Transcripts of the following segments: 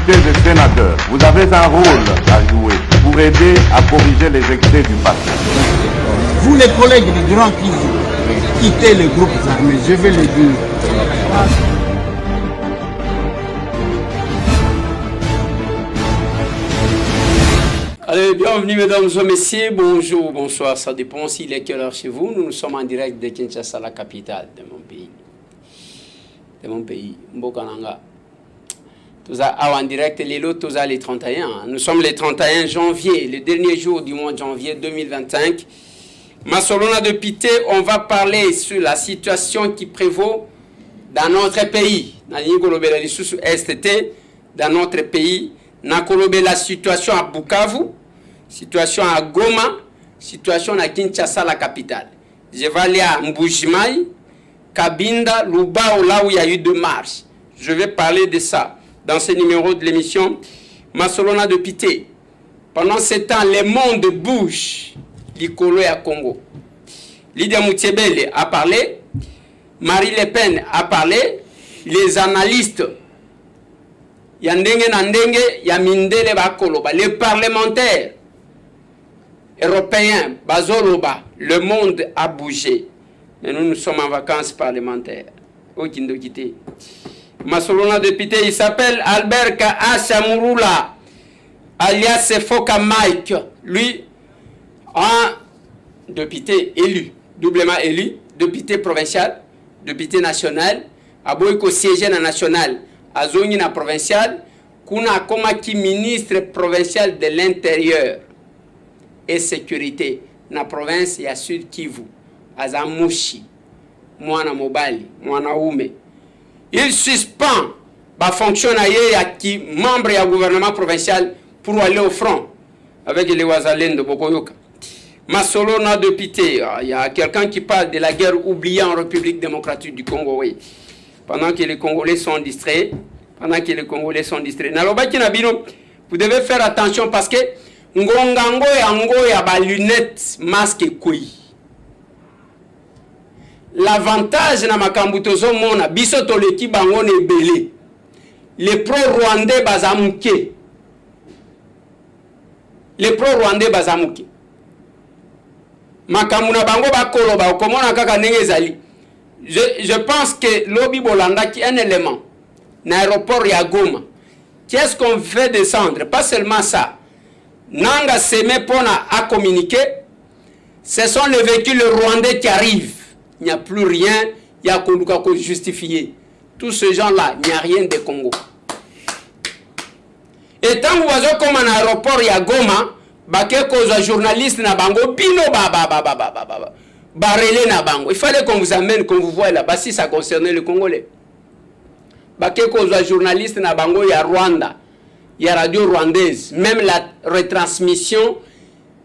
députés et sénateurs, vous avez un rôle à jouer pour aider à corriger les excès du passé. Vous les collègues du Grand qui quittez les groupes armés, je vais le dire. Allez, bienvenue mesdames et messieurs, bonjour, bonsoir, ça dépend s'il est quelle heure chez vous. Nous sommes en direct de Kinshasa, la capitale de mon pays. Mbokananga. Tous en direct, les lots, tous les 31. Nous sommes le 31 janvier, le dernier jour du mois de janvier 2025. Masolona de Pité, on va parler sur la situation qui prévaut dans notre pays. Dans notre pays, la situation à Bukavu, situation à Goma, situation à Kinshasa, la capitale. Je vais aller à Mbujimaï, Kabinda, Lubao, là où il y a eu 2 marches. Je vais parler de ça dans ce numéro de l'émission Masolona de Pité. Pendant ce temps, le monde bouge. L'Ikolo et à Congo. Lydia Moutiébele a parlé. Marie Le Pen a parlé. Les analystes. Yandenge Nandenge, Yamindele Bakoloba. Les parlementaires européens, Bazoloba. Le monde a bougé. Mais nous sommes en vacances parlementaires. Au Kindokité. Masolona député, il s'appelle Albert Kaasha Murula, alias Foka Mike. Lui, un député élu, doublement élu, député provincial, député national, à Boyko siège na national, à Zoni na provincial, kuna koma ki ministre provincial de l'intérieur et sécurité na province ya Sud Kivu, à Zamushi, Mwana Mobali, Mwana Oume. Il suspend la fonction qui membre du gouvernement provincial pour aller au front avec les Ouazalènes de Bokoyoka. Masolona de Pité, il y a quelqu'un qui parle de la guerre oubliée en République démocratique du Congo, oui. Pendant que les Congolais sont distraits, vous devez faire attention parce que Ngongango et Ango lunettes, masque et couilles. L'avantage na makambutozo mona biso toleki bango ne belé. Les pro-rwandais bazamuke. Les pro-rwandais bazamuke. Makamuna bango bakoloba komona kaka ndenge ezali. Je pense que Lobi Bolanda qui est un élément l'aéroport ya Goma. Qu'est-ce qu'on fait descendre? Pas seulement ça. Nanga Seme pona à communiquer. Ce sont les véhicules rwandais qui arrivent. Il n'y a plus rien, il y a qu'on justifier. Tous ces gens-là, il n'y a rien de Congo. Et tant que vous avez comme un aéroport, il y a Goma, un journaliste na bango, bino barrelé na bango. Il fallait qu'on vous amène, qu'on vous voie là-bas si ça concernait le Congolais. Un journaliste na bango, il y a Rwanda, il y a radio rwandaise, même la retransmission,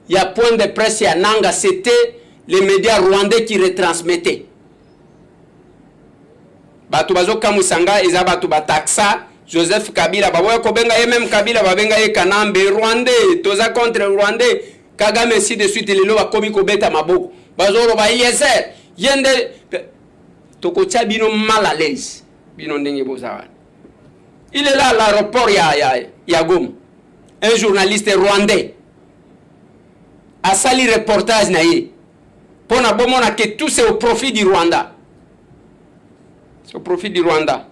il y a point de presse, il y a Nanga, c'était les médias rwandais qui retransmettaient. Batu bazo kamusanga eza batu bataxa Joseph Kabila baboya kobenga ye même Kabila babenga ye Kanambe rwandais toza contre rwandais Kagame si de suite lelo bakomi kobeta maboko bazoro ba ISR yende tokotia bino mal à l'aise bino ndenge bozawana. Il est là à l'aéroport ya Goma, un journaliste rwandais a sali reportage na ye. Pour que tout c'est au profit du Rwanda. C'est au profit du Rwanda.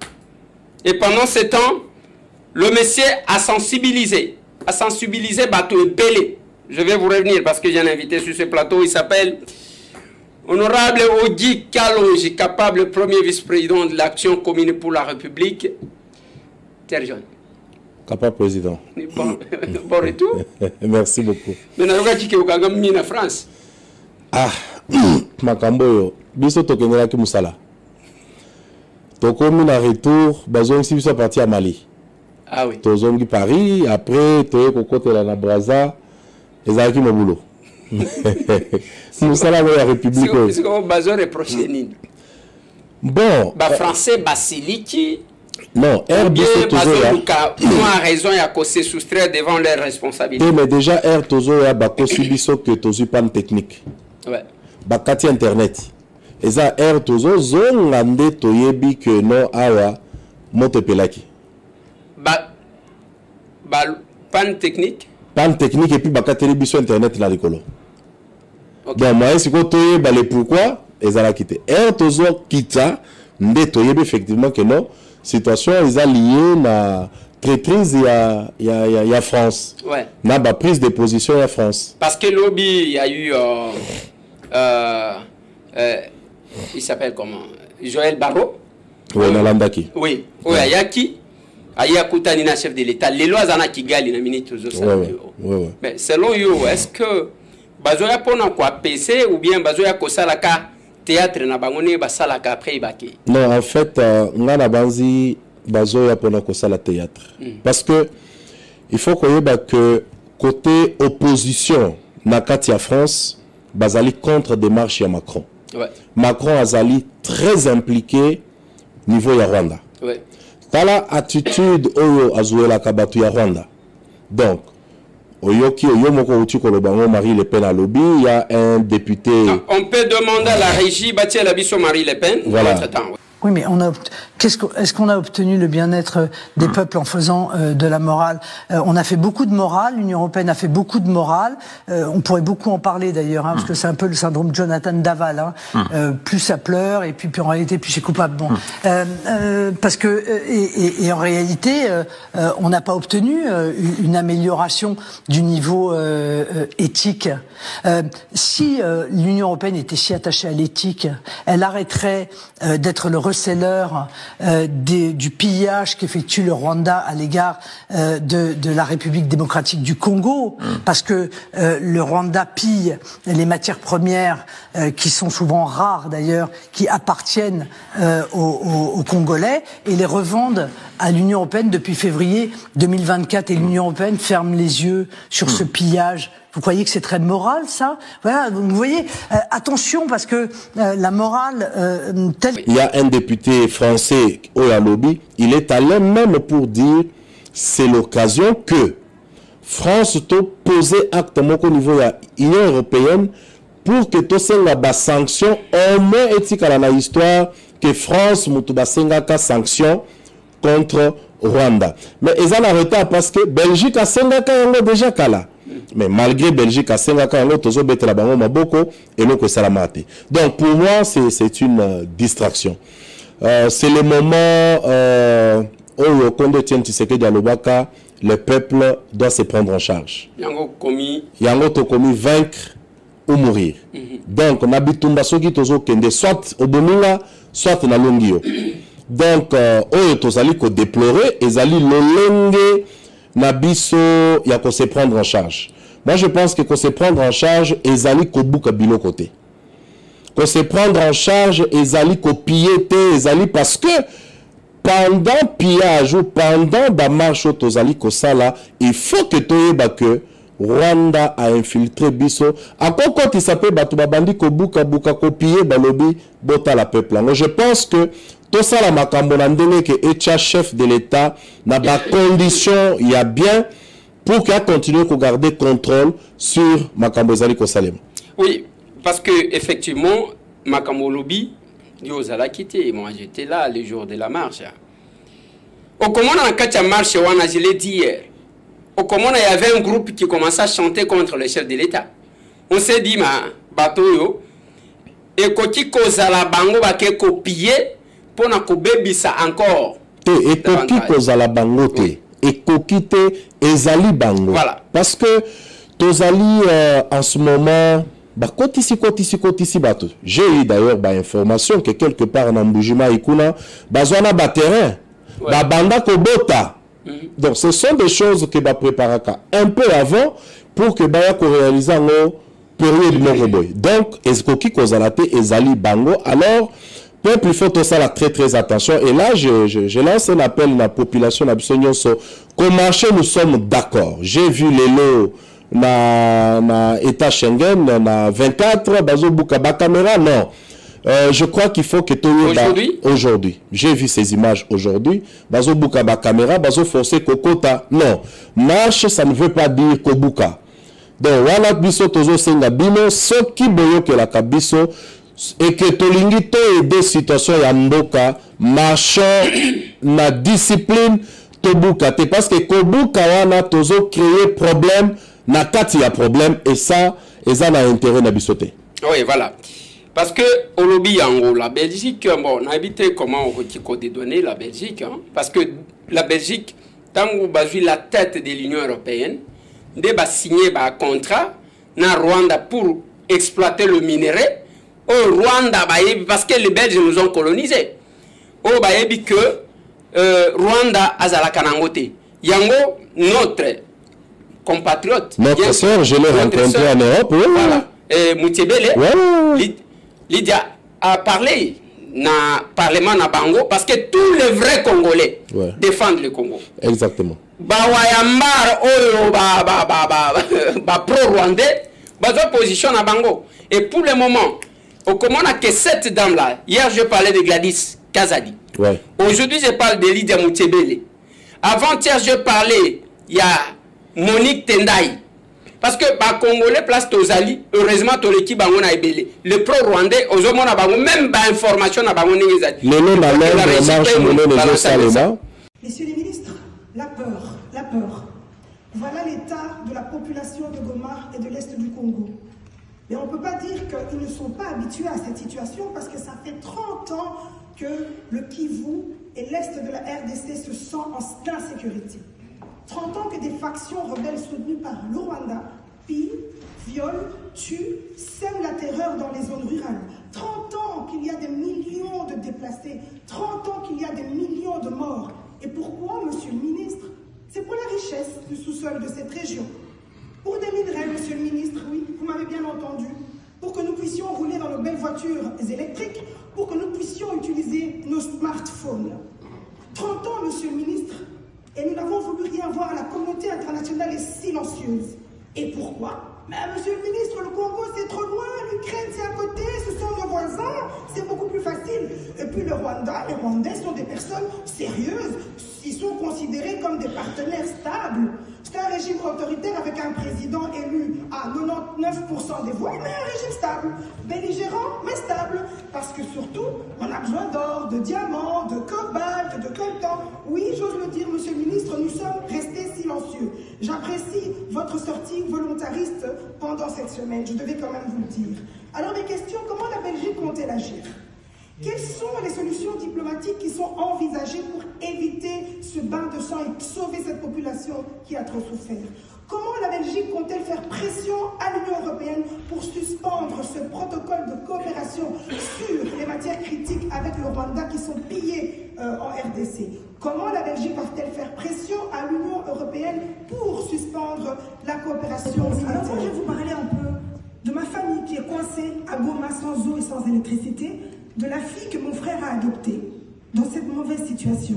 Et pendant ce temps, le monsieur a sensibilisé Bateau et Pelé. Je vais vous revenir parce que j'ai un invité sur ce plateau. Il s'appelle Honorable Ogi Kalonji, capable premier vice-président de l'Action commune pour la République. Terjon. Capable président. Bon retour. Merci beaucoup. Maintenant, regarde en France. Ah, Makamboyo, biso tokengela ki musala. Tokomi na retour, bazong si biso parti à Mali. Ah oui. Tozongi Paris, après toye kokotela na Brazza, ezalaki mo boulot. Musala ya République. C'est comme bazon reproché nini. Bon, ba français basiliki. Non, R biso tozoya. Moi a raison ya ko se soustraire devant leurs responsabilités. Mais déjà R tozoya ba ko subiso que tozu pan technique. Ouais. Bakati internet. Eza R tozo zonga nde toyebi que non awa moto pelaki. Panne technique. Panne technique et puis bakateli biso internet la likolo. Donc moi c'est quoi les pourquoi ils ont quitté. Et tozo kita ndetoyebe effectivement que non situation ils ont lié na traîtrise il y a France. Ouais. Na ba prise de position à France. Parce que lobby il y a eu il s'appelle comment Joël Barrot. Oui, Nalandaki. Oui. Oui, Ayaki. Ayakuta Nina chef de l'État. Les lois en Kigali na minute oui. Mais selon you, est-ce que bazoya pona quoi PC ou bien bazoya ko salaka théâtre na bangone ba salaka après ibaki? Non, en fait, ngana banzi bazoya pona ko sala théâtre. Parce que il faut qu'on y que côté opposition na Katia France, bazali contre démarche ya Macron. Ouais. Macron azali très impliqué niveau ya Rwanda. Ouais. Tala attitude oyo azuela kabatu ya Rwanda. Donc oyoki oyomoko uti ko lobango Marie Le Pen à lobby, il y a un député. On peut demander à la régie Batiel Abisso Marie Le Pen. Voilà. Oui, mais est-ce qu'on a obtenu le bien-être des peuples en faisant de la morale? On a fait beaucoup de morale, l'Union européenne a fait beaucoup de morale. On pourrait beaucoup en parler d'ailleurs, hein, parce que c'est un peu le syndrome Jonathan Daval. Hein. Plus ça pleure, et puis en réalité, plus c'est coupable. Bon, parce que et en réalité, on n'a pas obtenu une amélioration du niveau éthique. Si l'Union européenne était si attachée à l'éthique, elle arrêterait d'être le receleur du pillage qu'effectue le Rwanda à l'égard de la République démocratique du Congo, parce que le Rwanda pille les matières premières qui sont souvent rares d'ailleurs, qui appartiennent aux Congolais, et les revendent à l'Union européenne depuis février 2024, et l'Union européenne ferme les yeux sur ce pillage. Vous croyez que c'est très moral, ça? Voilà, vous voyez, attention, parce que la morale... Il y a un député français au lobby, il est allé même pour dire c'est l'occasion que France te posé acte au niveau de l'Union européenne pour que tu aies des sanctions, au moins éthique à la histoire, que France ait des sanctions contre Rwanda. Mais ils ont arrêté parce que Belgique a déjà kala. Mais malgré Belgique à Sengaka, l'autre bête la bango maboko et l'autre salamate. Donc pour moi c'est une distraction. C'est le moment où le Kondo tient Tshisekedi Alobaka, le peuple doit se prendre en charge. Yango tokomi vaincre ou mourir. Donc on habite soki tozo kende soit au Bominga, soit na Longio. Donc oyo tozali ko déplorer ezali lolenge Nabiso, il y a qu'on se prendre en charge. Moi, je pense que qu'on se prendre en charge, ezali kobuka bilo côté. Qu'on se prendre en charge, ezali kopiété, ezali parce que pendant pillage ou pendant la marche au tozali kosala, il faut que toyeba que Rwanda a infiltré biso. À quoi quand il s'appelle batu babandi kobuka buka kopier balobi bota la peuple. Donc, je pense que tout ça, la makambo nandele que echa chef de l'État n'a pas condition, il y a bien pour qu'il continue à garder contrôle sur makambo zali ko salem. Oui, parce que effectivement, makambo lobby, Dieu a quitté. Moi, j'étais là le jour de la marche. Au comment on a quatre marche, je l'ai dit hier. Au comment il y avait un groupe qui commençait à chanter contre le chef de l'État. On s'est dit, ma bateau yo, et koti kozala bango ba ke copier. Pour na kobebisa encore. Et koki kozala bango te. Et koki te ezali bango. Voilà. Parce que tozali en ce moment ba kotisi bato. J'ai eu d'ailleurs ba information que quelque part en Mbujima ikuna bazwana ba terrain. Ba banda kobota. Donc ce sont des choses que ba préparaka un peu avant pour que ba ko réaliser en période moroboy. Donc eskoki kozala te ezali bango. Alors peuple, il faut tout ça là très attention. Et là, je lance un appel à la population qu'au marché, nous sommes d'accord. J'ai vu les lots na État Schengen, na 24, bazo bukaba caméra, non. Je crois qu'il faut que tout aujourd'hui. J'ai vu ces images aujourd'hui. Bazo bukaba caméra, bazo forcer kokota. Non. Marche, ça ne veut pas dire kobuka. Donc, wana biso tozo senga bino, soki boyo ke la kabiso, et que tolingi to et des situations ya mboka marchant na discipline tobuka te parce que kobuka wana tozo créer problème na kati ya problème et ça na intérêt na bisoté. Oui, voilà. Parce que au lobby yango la Belgique, bon, on a évité comment on dédouaner la Belgique, hein, parce que la Belgique, tant que vous la tête de l'Union européenne, de signer un contrat na Rwanda pour exploiter le minerai. Au Rwanda, parce que les Belges nous ont colonisés. Au Bayebi que Rwanda azala kanangote. Yango notre compatriote. Notre sœur, je l'ai rencontré en Europe. Oui, voilà. Moutebele. Oui. Lydia a parlé na parlement na Bango parce que tous les vrais Congolais défendent le Congo. Exactement. Bawayambar oyo pro-rwandais, position na Bango. Et pour le moment, au comment on a que cette dame-là, hier je parlais de Gladys Kazadi. Ouais. Aujourd'hui je parle de Lydia Moutebele. Avant-hier je parlais, il y a Monique Tendai. Parce que les Congolais place Tozali, heureusement l'équipe bango na ebele. Le pro-rwandais, aux na bango même ba information na bango ningezali. Le nom la marche Messieurs les ministres, la peur. Voilà l'état de la population de Goma et de l'Est du Congo. Mais on ne peut pas dire qu'ils ne sont pas habitués à cette situation parce que ça fait 30 ans que le Kivu et l'Est de la RDC se sentent en insécurité. 30 ans que des factions rebelles soutenues par le Rwanda pillent, violent, tuent, sèment la terreur dans les zones rurales. 30 ans qu'il y a des millions de déplacés. 30 ans qu'il y a des millions de morts. Et pourquoi, monsieur le ministre? C'est pour la richesse du sous-sol de cette région. Pour des minerais, monsieur le ministre, oui, vous m'avez bien entendu. Pour que nous puissions rouler dans nos belles voitures électriques, pour que nous puissions utiliser nos smartphones. 30 ans, monsieur le ministre, et nous n'avons voulu rien voir. La communauté internationale est silencieuse. Et pourquoi? Mais monsieur le ministre, le Congo c'est trop loin, l'Ukraine c'est à côté, ce sont nos voisins, c'est beaucoup plus facile. Et puis le Rwanda, les Rwandais sont des personnes sérieuses, ils sont considérés comme des partenaires stables. C'est un régime autoritaire avec un président élu à 99% des voix, mais un régime stable, belligérant mais stable. Parce que surtout, on a besoin d'or, de diamants, de cobalt, de coltan. Oui, j'ose le dire, monsieur le ministre, nous sommes restés silencieux. J'apprécie votre sortie volontariste pendant cette semaine, je devais quand même vous le dire. Alors mes questions, comment la Belgique compte-t-elle agir? Quelles sont les solutions diplomatiques qui sont envisagées pour éviter ce bain de sang et sauver cette population qui a trop souffert? Comment la Belgique compte-t-elle faire pression à l'Union européenne pour suspendre ce protocole de coopération sur les matières critiques avec le Rwanda qui sont pillées en RDC? Comment la Belgique va-t-elle faire pression à l'Union européenne pour suspendre la coopération militaire? Alors moi je vais vous parler un peu de ma famille qui est coincée à Goma sans eau et sans électricité, de la fille que mon frère a adoptée dans cette mauvaise situation.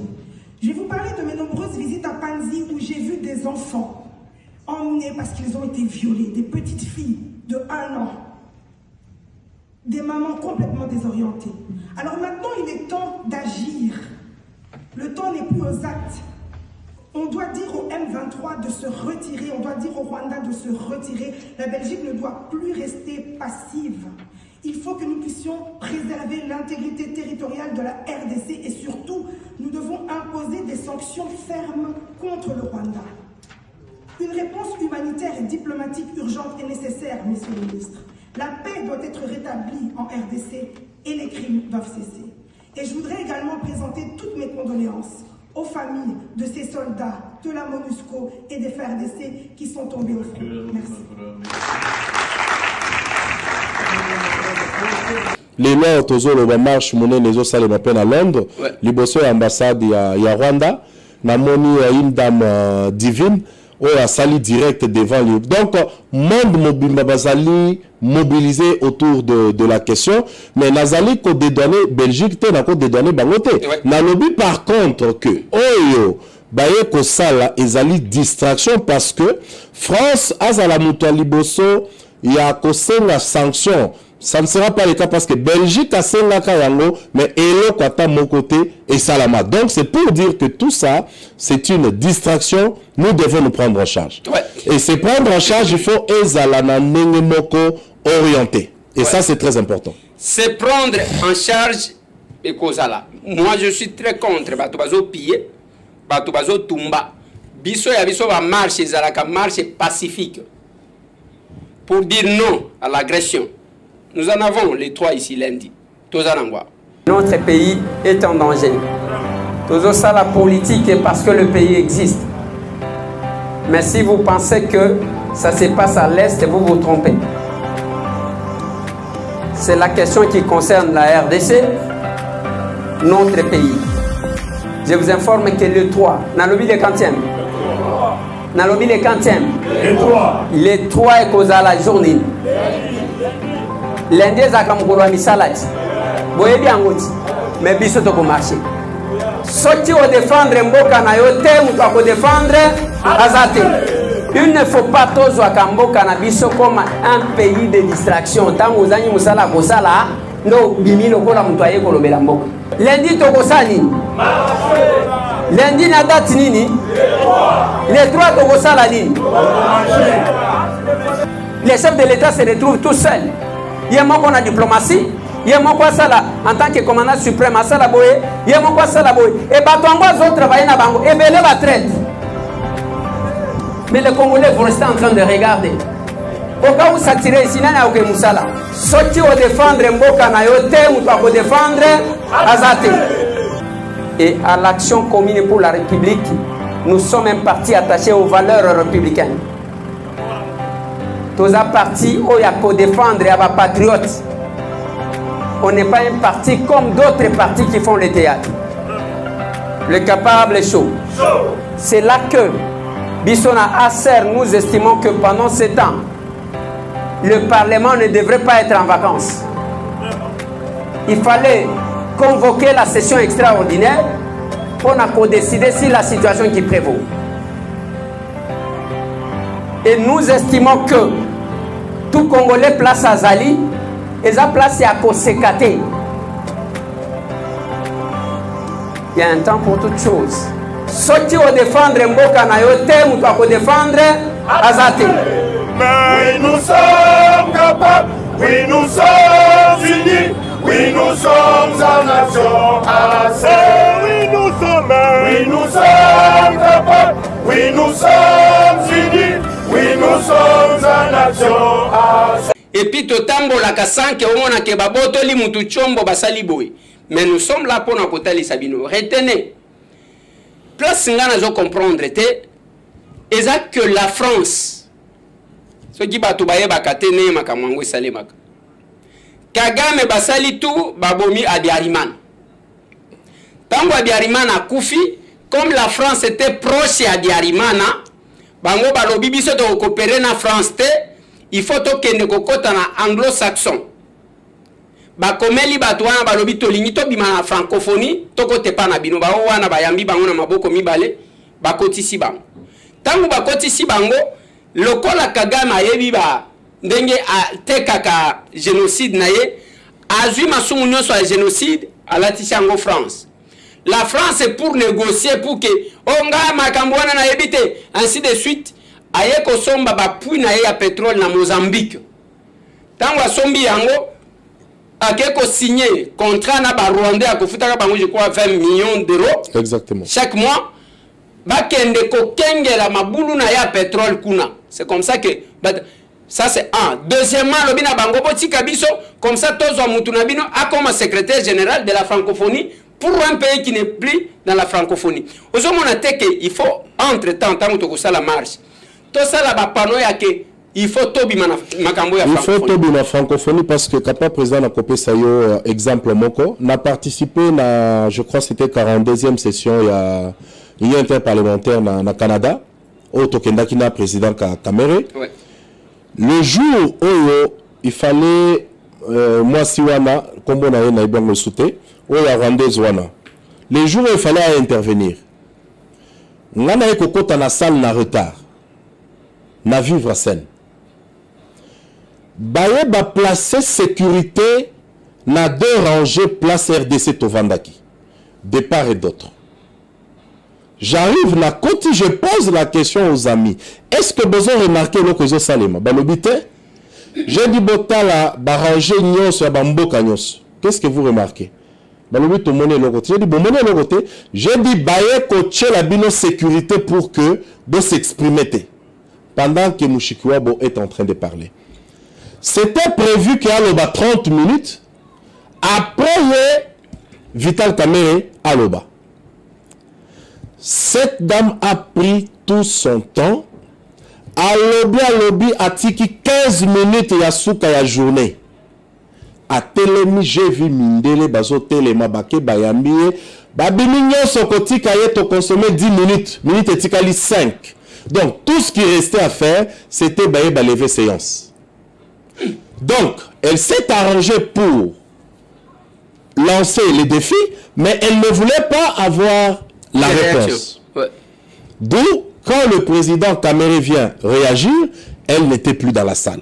Je vais vous parler de mes nombreuses visites à Panzi où j'ai vu des enfants emmenés parce qu'ils ont été violés, des petites filles de 1 an, des mamans complètement désorientées. Alors maintenant, il est temps d'agir. Le temps n'est plus aux actes. On doit dire au M23 de se retirer, on doit dire au Rwanda de se retirer. La Belgique ne doit plus rester passive. Il faut que nous puissions préserver l'intégrité territoriale de la RDC et surtout, nous devons imposer des sanctions fermes contre le Rwanda. Une réponse humanitaire et diplomatique urgente est nécessaire, messieurs les ministres. La paix doit être rétablie en RDC et les crimes doivent cesser. Et je voudrais également présenter toutes mes condoléances aux familles de ces soldats de la MONUSCO et des FARDC qui sont tombés au front. Merci. Les lois autour de la marche monnaie les autres salles m'appellent à Londres. Les bosseurs ambassade il y a Rwanda. Na moni une dame divine. Ou a sali direct devant lui. Donc, monde mobile bazali mobilisé autour de la question. Mais nazali ko dédouané Belgique te na ko dédouané bangote. Na lobby par contre que oyo baye ko sala ezali distraction parce que France azala muto liboso ya ko senga sanction. Ça ne sera pas le cas parce que Belgique a senga kayango mais elo kwata mon côté et salama. Donc c'est pour dire que tout ça c'est une distraction. Nous devons nous prendre en charge. Et c'est prendre en charge, il faut ezalana nengemoko orienté. Et ça c'est très important. C'est prendre en charge et cause là. Moi je suis très contre batobazo piller bato bazo tumba biso ya biso ba marche ezalaka marche pacifique pour dire non à l'agression. Nous en avons les 3 ici lundi. Notre pays est en danger. Tout ça la politique est parce que le pays existe. Mais si vous pensez que ça se passe à l'Est, vous vous trompez. C'est la question qui concerne la RDC, notre pays. Je vous informe que le 3, Nalobi le 40e. Nalobi le 40e. Le 3 est causé à la journée. Lundi, ça comme pour misalati. Boye bien ngoti. Mais biso to marché. Sorti au défendre mboka na yote, ou to défendre azate. Il ne faut pas tous à Kamboka na biso comme un pays de distraction. Tant aux amis musala kosala, no bimi lokola mutwaye kolobela mboka. Lundi to kosani. Lundi na date nini? Les 3 to kosala nini? Les chefs de l'État se retrouvent tout seuls. Il y a mon la diplomatie, il y a mon quoi ça là en tant que commandant suprême à Salaboye, il y a mon quoi ça là boye. Et Batongo autres travaillent dans Bango et belé la traite. Mais les Congolais vont rester en train de regarder. Au cas où ça tire ici, n'a aucun moussala. Sorti au défendre Mboka na yote ou pas défendre Azate. Et à l'action commune pour la République, nous sommes un parti attaché aux valeurs républicaines. Tous les partis où il y a qu'à défendre et à patriotes. On n'est pas un parti comme d'autres partis qui font le théâtre. Le capable est chaud. C'est là que Bissona Acer, nous estimons que pendant ce temps, le Parlement ne devrait pas être en vacances. Il fallait convoquer la session extraordinaire pour décider si la situation qui prévaut. Et nous estimons que tout Congolais place à Zali et sa place à Kosekate. Il y a un temps pour toutes choses. Sorti au défendre Mboka na yote, ou pas défendre Azate. Mais nous sommes capables, oui nous sommes unis, oui nous sommes en nation assez. Oui nous sommes capables, oui nous sommes unis, oui nous sommes en nation assez. Et puis totambo la kasanke omona ke baboto li mutu chombo basali boy. Mais nous sommes là pour nous kotali sabino. Retenez. Place ngana zo comprendre te exact que la France ce qui batu baye bakatene makamwango salemaka. Kagame basali tout babomi Abiyarimana. Tango Abiyarimana akufi comme la France était proche à Abiyarimana, bango balobi biso to coopérer na France te, il faut to kende kokota na anglo-saxon. Ba komeli batu wana balobi to lingi to bima na francophonie, to kote pa na bino ba wana bayambi bango na maboko mibale, ba kotisi bango. Tango ba kotisi bango, lokola Kagame ayebi ba ndenge a tekaka génocide na ye, azui masumu nyonso ya génocide alatisi yango France. La France est pour négocier pour que onga makambo wana na yebite ainsi de suite aye ko somba ba pui na ye ya pétrole na Mozambique. Tango asombi yango ake ko signer contrat na ba Rwandais akofutaka bango je crois 20 millions d'euros. Exactement. Chaque mois ba kende ko kengela mabulu na ya pétrole kuna. C'est comme ça que ça c'est un. Deuxièmement, le bina bango botika biso comme ça tozo mutuna bino a comme secrétaire général de la francophonie pour un pays qui n'est plus dans la francophonie. Aujourd'hui, on a dit qu'il faut entre-temps, tant que la marche, tout ça là-bas, il faut tobi makambo ya francophonie. Il faut tobi la francophonie parce que Kapa président a copié ça yo exemple moko n'a participé na je crois c'était 42e session il y a union interparlementaire na Canada au Tokendaki na président Kamere. Ouais. Le jour où il fallait moi siwana kombo na na ibango souté où il y a Rwandais wana. Les jours où il fallait intervenir. Ngana eko kota na salle na retard. Na vivre scène. Baye ba placer sécurité na 2 rangées place RDC Tovandaki. De part et d'autre. J'arrive na côté, je pose la question aux amis. Est-ce que besoin remarquer l'okozo salema? Balobite? J'ai dit botala ba rangée nyos ya bamboka nyos. Qu'est-ce que vous remarquez? balobi to monnaie le côté. J'ai dit bon monnaie le côté. J'ai dit baye coacher la bino sécurité pour que de s'exprimer pendant que Mushikiwabo est en train de parler. C'était prévu qu'il y ait 30 minutes. Après, Vital Kamerhe à l'Oba. Cette dame a pris tout son temps. À lobby, a tiki 15 minutes et a souka la journée. A telemi, j'ai vu Mindele, bazo telema, bake, bayambiye. Babimignon, son côté, kaye, to consommer 10 minutes. Minute et tikali 5. Donc, tout ce qui restait à faire, c'était baye, lever séance. Donc, elle s'est arrangée pour lancer les défis, mais elle ne voulait pas avoir la réponse. Ouais. D'où, quand le président Kamerhe vient réagir, elle n'était plus dans la salle.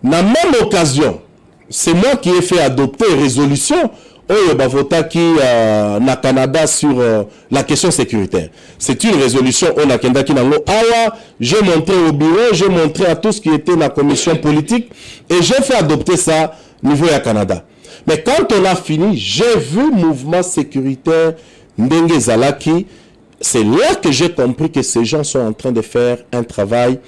Dans la même occasion, c'est moi qui ai fait adopter une résolution au Canada sur la question sécuritaire. C'est une résolution au Nakenda qui j'ai montré au bureau, j'ai montré à tous qui étaient dans la commission politique et j'ai fait adopter ça au niveau du Canada. Mais quand on a fini, j'ai vu le mouvement sécuritaire Ndenge Zalaki. C'est là que j'ai compris que ces gens sont en train de faire un travail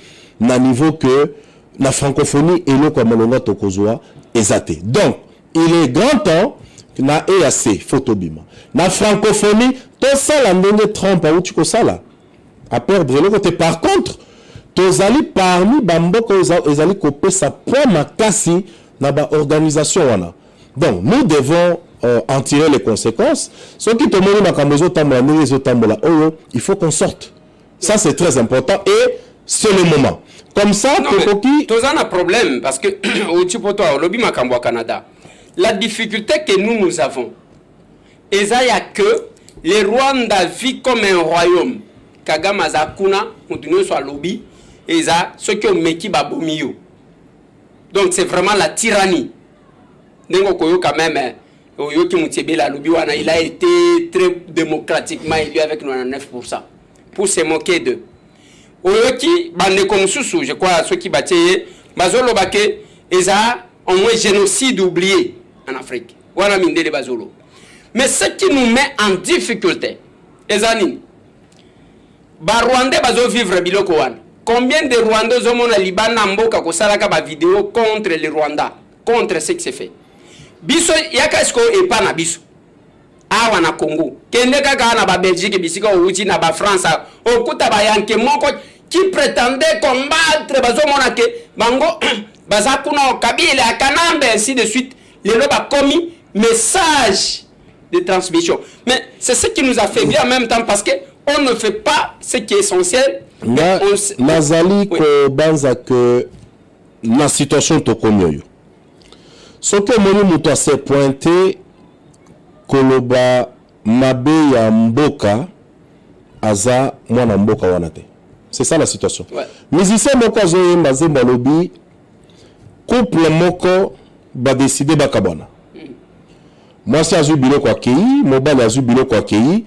à niveau que la francophonie et le Kwamalonga Tokozwa est. Donc, il est grand temps que na EAC photobima. La francophonie, tout ça la Ndenge Trump à où ça là à perdre le côté. Par contre, tous allez parmi Bamboko, ils allez copier sa première casse dans l'organisation. Donc, nous devons en tirer les conséquences. Ce qui te il faut qu'on sorte. Ça, c'est très important et c'est le moment. Comme ça, tu as un problème parce que au lobby Makambo Canada, la difficulté que nous avons, il n'y a que les Rwanda vivent comme un royaume. Kagame Azakuna, continue sur le lobby, et il y a ceux qui ont Meki Babomio. Donc, c'est vraiment la tyrannie. Quand même, il a été très démocratiquement élu avec 99% pour se moquer d'eux. Oyoki, je crois, ceux qui battent, Bazolo Bake, ils ont au moins génocide oublié en Afrique. Mais ce qui nous met en difficulté, les amis, Rwandais bazo vivre biloko wan. Combien de Rwandais ont mon Liban Namboka ko salaka ba vidéo contre les Rwandais, contre ce qui se fait. Biso yaka esko e pa na biso. Awa na Congo. Kende kaka na ba Belgique bisika outi na ba France. Okuta ba yanke moko qui prétendait combattre bazo monake bango baza kuna Kabila Kanambe ainsi de suite. Les loba a commis message de transmission. Mais c'est ce qui nous a fait bien en même temps parce que on ne fait pas ce qui est essentiel. Nazali ko banza que la situation to komyo. Ce que moni muto s'est pointé koloba mabe ya mboka aza mwana mboka wanate. C'est ça la situation. Musicien moko azoyemba zemba lobi couple moko ba décider bakabona. Moi c'est azu biloko akei, mobali azu biloko akei,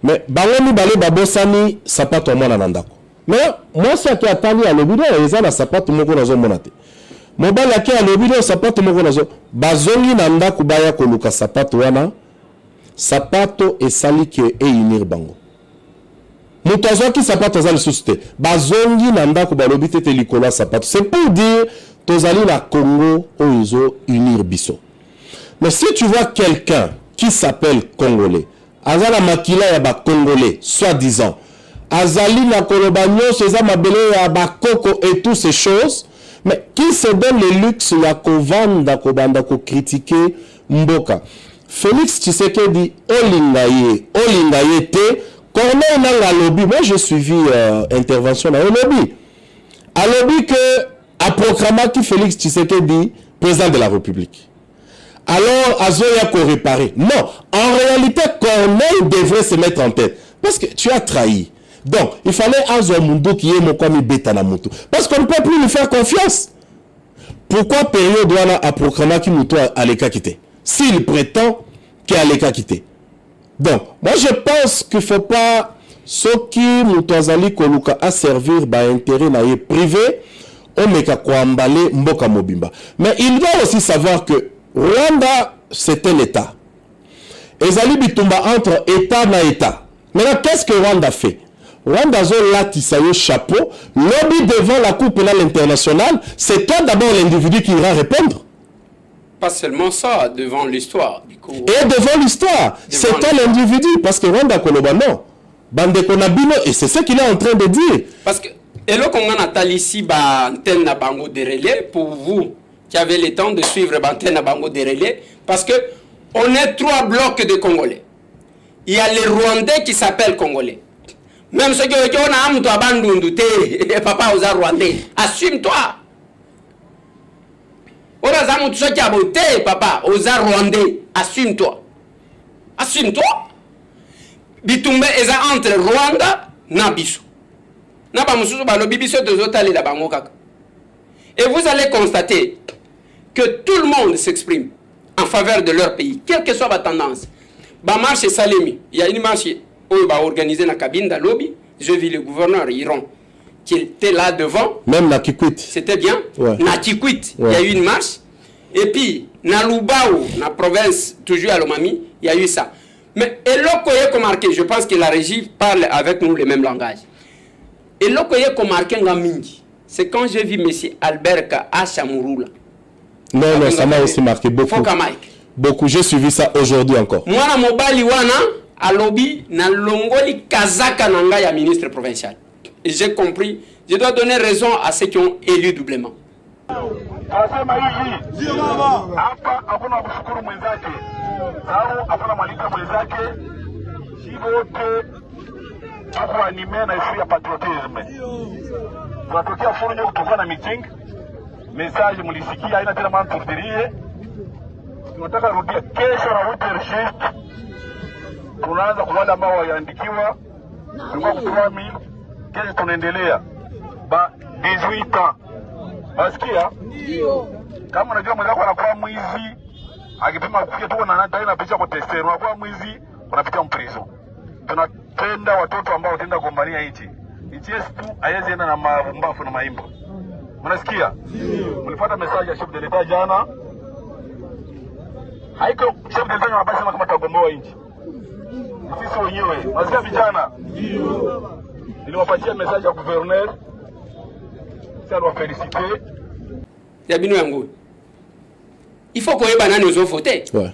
mais bangoni balé babosani sapato mwana nandako. Mais moi c'est qui atali à lobi na eza na sapato moko nazo monate. Mobali ake a lobi na sapato moko nazo bazongi na ndako baya koluka sapato wana sapato esali ke einir bango. Mutazo ki sapato za lisuste bazongi na ndako balobi tete likola sapato. C'est pour dire tozali na Congo oizo unir biso. Mais si tu vois quelqu'un qui s'appelle Congolais, azala makila ya ba Congolais, soi-disant, azali na kolobanyo, seza mabele ya ba koko et toutes ces choses, mais qui se donne le luxe ya kovanda kobanda ko critiquer mboka. Félix Tshisekedi olingaye te, Corneille nanga lobby, moi j'ai suivi intervention na lobby. A lobby que a proclamé qui Félix Tshisekedi président de la République. Alors, Azoya ko réparer. Non, en réalité, Corneille devrait se mettre en tête. Parce que tu as trahi. Donc, il fallait Azoya Mundo qui est mon comme bêta na mutu. Parce qu'on ne peut plus lui faire confiance. Pourquoi période a proclamé qui Muto a l'écart quitté? S'il prétend qu'il a l'écart quitté. Donc, moi je pense qu'il ne faut pas ce qui Muto Azali Koluka a servir par intérêt privé, on ne peut pas emballer Mboka Mobimba. Mais il doit aussi savoir que Rwanda, c'est un État. Ezali Bitumba entre État na État. Maintenant, qu'est-ce que Rwanda fait? Rwanda a un chapeau, lobby devant la Cour pénale internationale, c'est toi d'abord l'individu qui ira répondre. Pas seulement ça, devant l'histoire. Et devant l'histoire, c'est toi l'individu, parce que Rwanda Koloba non. Bande Konabino, et c'est ce qu'il est en train de dire. Parce que, et là, qu'on a ici, antenne na bango de relais, pour vous qui avez le temps de suivre antenne na bango de relais, parce que on est 3 blocs de Congolais. Il y a les Rwandais qui s'appellent Congolais. Même ceux qui ont un papa aux Rwandais, assume-toi. Papa, aux Rwandais, assume-toi. Assume-toi. Bitumbe est entre Rwanda et Bissau. Et vous allez constater que tout le monde s'exprime en faveur de leur pays, quelle que soit la tendance. Marche Salemi, il y a une marche organisée dans la cabine de lobby. Je vis le gouverneur Iran qui était là devant. Même Nakikwit. C'était bien. Ouais. Nakikwit, il y a eu une marche. Et puis, dans Lubao, dans la province, toujours à Lomami, il y a eu ça. Mais Elokoye Komarke, je pense que la régie parle avec nous le même langage. Elokoye Komarke Ngamingi, c'est quand j'ai vu M. Albert Achamurula. Non, ça m'a aussi marqué beaucoup. Beaucoup, j'ai suivi ça aujourd'hui encore. Moi, na mobali wana, à lobby, na longoli kazaka nanga ya ministre provincial. Et j'ai compris, je dois donner raison à ceux qui ont élu doublement. Anasema hivi, hapa hakuna kushukuru mwenzake au hakuna maliza mwenzake, hivyo wote tuko anime na issue ya patriotisme. Tunatokea furunyo kutoka na meeting, message mlisikia, haina tena maana tufikirie. Tunataka rudia kesho na wote register. Tunaanza kwa wale ambao waandikiwa, tulikuwa kutuami, kesho tunaendelea. Ba 18 ans. Basikia? Kama unajua mwenzako anakuwa mwizi, akipima kufikia tu na nata ina picha kwa testero, anakuwa mwizi, unapitia mprizo. Tunapenda watoto ambao wataenda kugombania nchi. Nchi yetu haiwezi enda na mabumbafu na maimbo. Mnasikia? Mlipata message ya chef de l'etat jana. Haiko chef de l'etat anabasha kama tagomboa nchi. Sisi wenyewe, masikia vijana. Niliwapatia message ya gouverneur. Ça doit féliciter. Il faut qu'on ait banane aux voter. Ouais.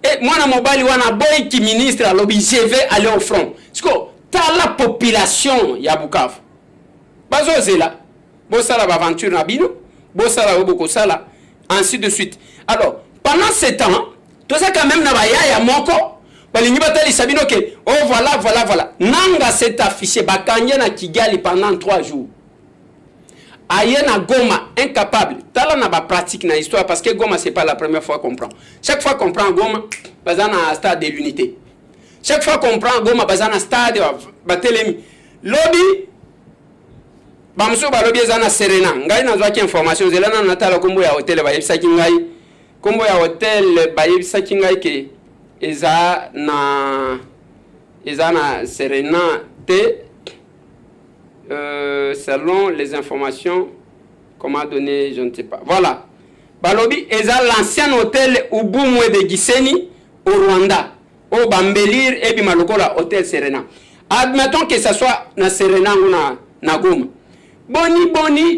Et moi, na mobile wana boy qui ministre à lobby, je vais aller au front. Parce que t'as la population ya Bukavu. Bazo zela. Bosala aventure na bino, bosala oboko sala, ainsi de suite. Alors, pendant ce temps, tout ça quand même na baya ya moko, balingi batali sabino ke, oh voilà. Nanga s'est affiché bakanye na Kigali pendant 3 jours. Ayena Goma, incapable. Tala na ba pratique na histoire parce que Goma c'est pas la première fois qu'on prend. Chaque fois qu'on prend Goma, bazana stade de l'unité. Chaque fois qu'on prend Goma, bazana stade batelemi. Lobby bamso ba lobby zana Serena. Ngai na zwaki information zelana na tala kombo ya hotel ba yebisa kingai. Kombo ya hotel ba yebisa kingai ke eza na Serena te selon les informations qu'on m'a donné, je ne sais pas. Voilà. Balobi est l'ancien hôtel Ubumwe de Gisenyi au Rwanda. Au Bambelir et Bimalokola, hôtel Serena. Admettons que ce soit na Serena ou na Goma. Boni,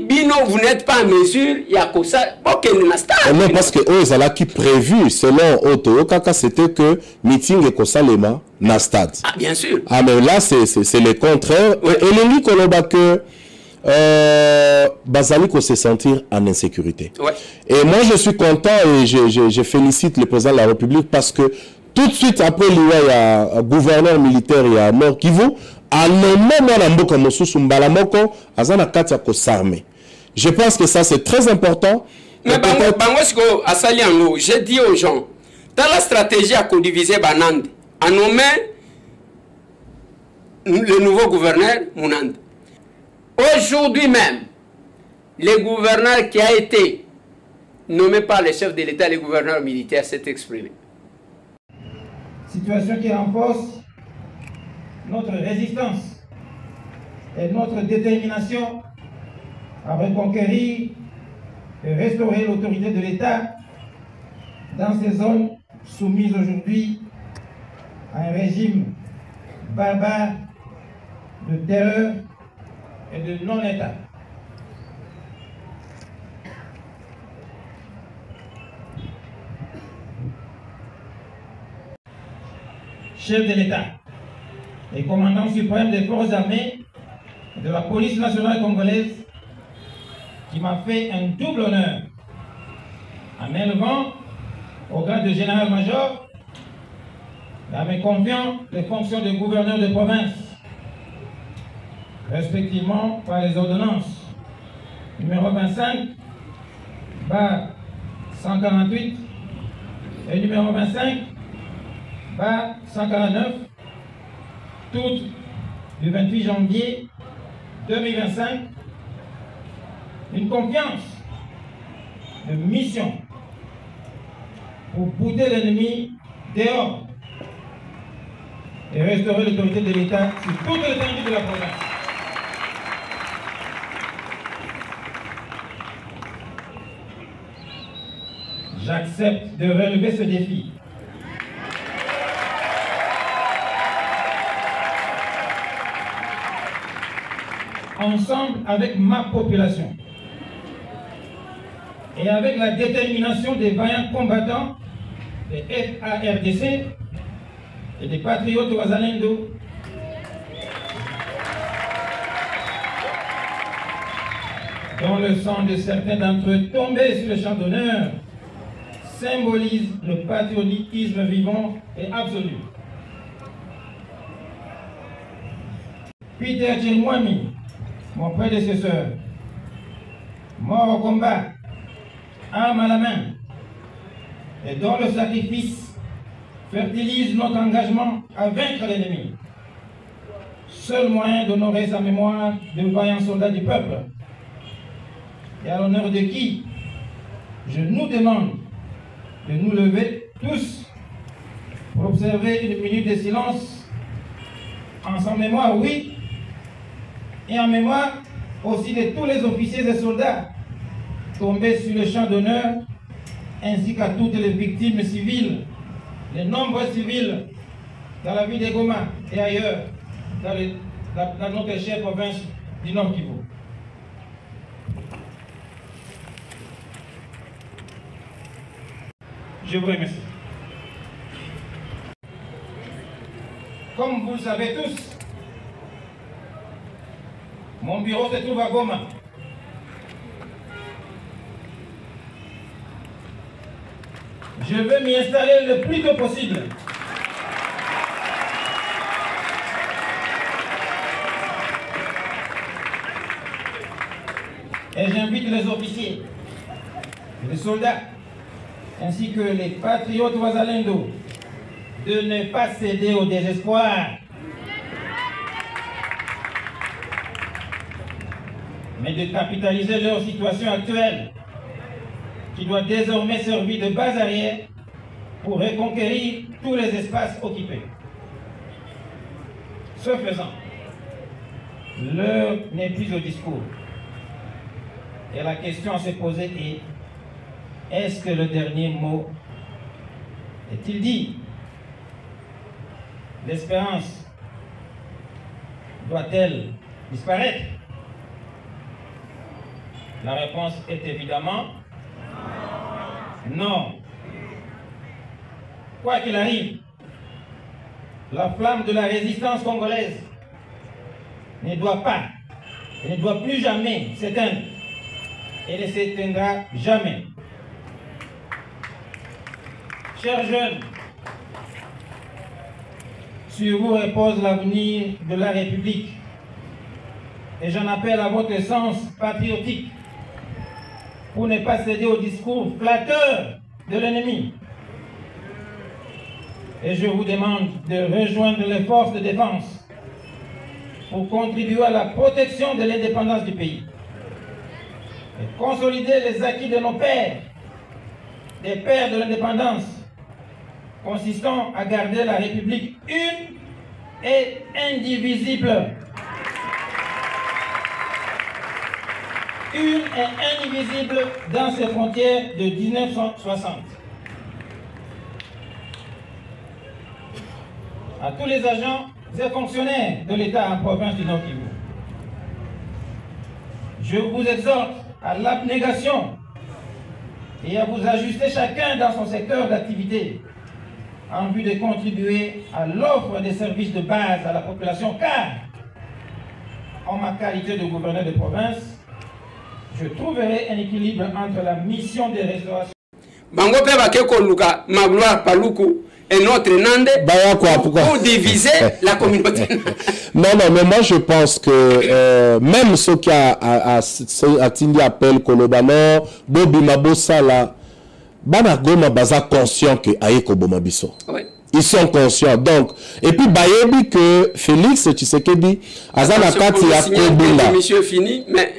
Bino, vous n'êtes pas en mesure, il y a que ça. Non, parce que eux, ils ont qui prévu, selon Oto Kaka, c'était que meeting et Kosalema na stade. Ah, bien sûr. Ah, mais là, c'est le contraire. Ouais. Et le lit qu'on a que Basaliko se sentir en insécurité. Ouais. Et moi, je suis content et je félicite le président de la République parce que tout de suite après, il y a un gouverneur militaire, il y a Nord Kivu. Je pense que ça c'est très important. Mais j'ai dit aux gens, dans la stratégie à co-diviser Banande, à nommer le nouveau gouverneur Mounande. Aujourd'hui même, le gouverneur qui a été nommé par le chef de l'État, le gouverneur militaire, s'est exprimé. Situation qui renforce notre résistance et notre détermination à reconquérir et restaurer l'autorité de l'État dans ces zones soumises aujourd'hui à un régime barbare de terreur et de non-État. Chef de l'État et commandant suprême des forces armées de la police nationale congolaise, qui m'a fait un double honneur en élevant au grade de général-major et en me confiant les fonctions de gouverneur de province, respectivement par les ordonnances numéro 25, bar 148 et numéro 25, bar 149, toutes du 28 janvier 2025, une confiance de mission pour bouter l'ennemi dehors et restaurer l'autorité de l'État sur toute l'étendue de la province. J'accepte de relever ce défi. Ensemble avec ma population et avec la détermination des vaillants combattants des FARDC et des patriotes Wazalendo, dont le sang de certains d'entre eux tombés sur le champ d'honneur symbolise le patriotisme vivant et absolu. Peter Tchelmouami, mon prédécesseur, mort au combat, arme à la main, et dont le sacrifice fertilise notre engagement à vaincre l'ennemi. Seul moyen d'honorer sa mémoire de vaillants soldats du peuple, et à l'honneur de qui je nous demande de nous lever tous pour observer une minute de silence en sa mémoire, oui, et en mémoire aussi de tous les officiers et soldats tombés sur le champ d'honneur, ainsi qu'à toutes les victimes civiles, les nombreux civils dans la ville de Goma et ailleurs, dans notre chère province du Nord Kivu. Je vous remercie. Comme vous le savez tous, mon bureau se trouve à Goma. Je veux m'y installer le plus tôt possible. Et j'invite les officiers, les soldats, ainsi que les patriotes Wazalendo, de ne pas céder au désespoir, mais de capitaliser leur situation actuelle, qui doit désormais servir de base arrière pour reconquérir tous les espaces occupés. Ce faisant, l'heure n'est plus au discours. Et la question à se poser est, est-ce que le dernier mot est-il dit? L'espérance doit-elle disparaître? La réponse est évidemment non. Quoi qu'il arrive, la flamme de la résistance congolaise ne doit pas et ne doit plus jamais s'éteindre et ne s'éteindra jamais. Chers jeunes, sur vous repose l'avenir de la République et j'en appelle à votre sens patriotique pour ne pas céder au discours flatteur de l'ennemi. Et je vous demande de rejoindre les forces de défense pour contribuer à la protection de l'indépendance du pays et consolider les acquis de nos pères, des pères de l'indépendance, consistant à garder la République une et indivisible. Une et indivisible dans ses frontières de 1960. à tous les agents et fonctionnaires de l'État en province du Nord Kivu. Je vous exhorte à l'abnégation et à vous ajuster chacun dans son secteur d'activité en vue de contribuer à l'offre des services de base à la population, car en ma qualité de gouverneur de province, je trouverai un équilibre entre la mission de restauration. Bango pe bakeko luka Magloire Paluku et notre Nande pour diviser la communauté. Non, mais moi je pense que même ceux qui a Tindi appel Kolobano, Bobi Mabosa là, Bana Goma baza conscient que Aeko Bomabiso. Oui. Ils sont conscients. Donc, et puis Bayebi que Félix Tshisekedi Azana Kati a Kobula. Monsieur fini, mais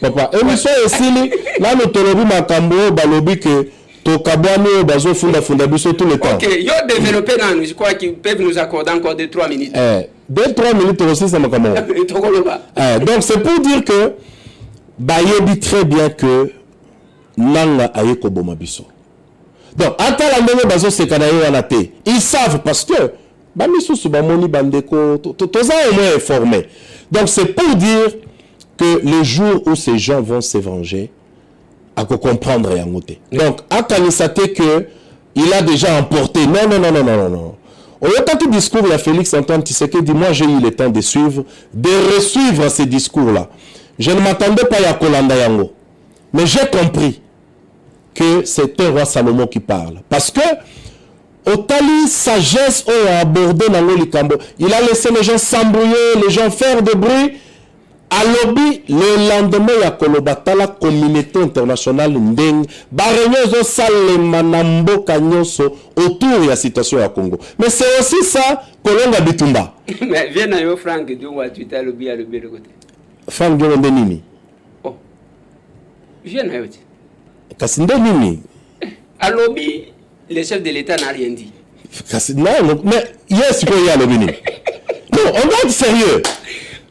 papa, émission Esili, là nous tolobi makambo balobi que Tokabwani bazo funda biso tout le temps. OK, yo développé nan, je crois qu'ils peuvent nous accorder encore 2-3 minutes. 2-3 minutes aussi ça makambo. Donc c'est pour dire que Bayebi très bien que Nanga Ayeko Bomabiso. Donc, attends la même bazo se kanayo anate. Ils savent parce que Bamisu Subamoni Bandeko, tous au moins informés. Donc, c'est pour dire que le jour où ces gens vont se venger, à comprendre et à noter. Donc, à Kanisate que il a déjà emporté. Non. Au lieu du discours, il y a Félix Antoine Tshisekedi, moi j'ai eu le temps de suivre, de resuivre ces discours-là. Je ne m'attendais pas à Kolanda Yango. Mais j'ai compris que c'est un roi Salomon qui parle. Parce que, au tali sagesse a abordé dans l'Olikambo, il a laissé les gens s'embrouiller, les gens faire de bruit. À lobby, le lendemain, il y a Kolobata, la communauté internationale Ndeng, Barenyozo Salemanambo Kanyoso, autour de la situation à Congo. Mais c'est aussi ça, Kolonga Bitumba. Mais viens à yo Franck, tu as lobby à lobby de côté. Franck Nini. Oh. Viens à yo. Nini. À lobby, le chef de l'État n'a rien dit. Non, mais yes, il y a lobby. Non, on doit être sérieux.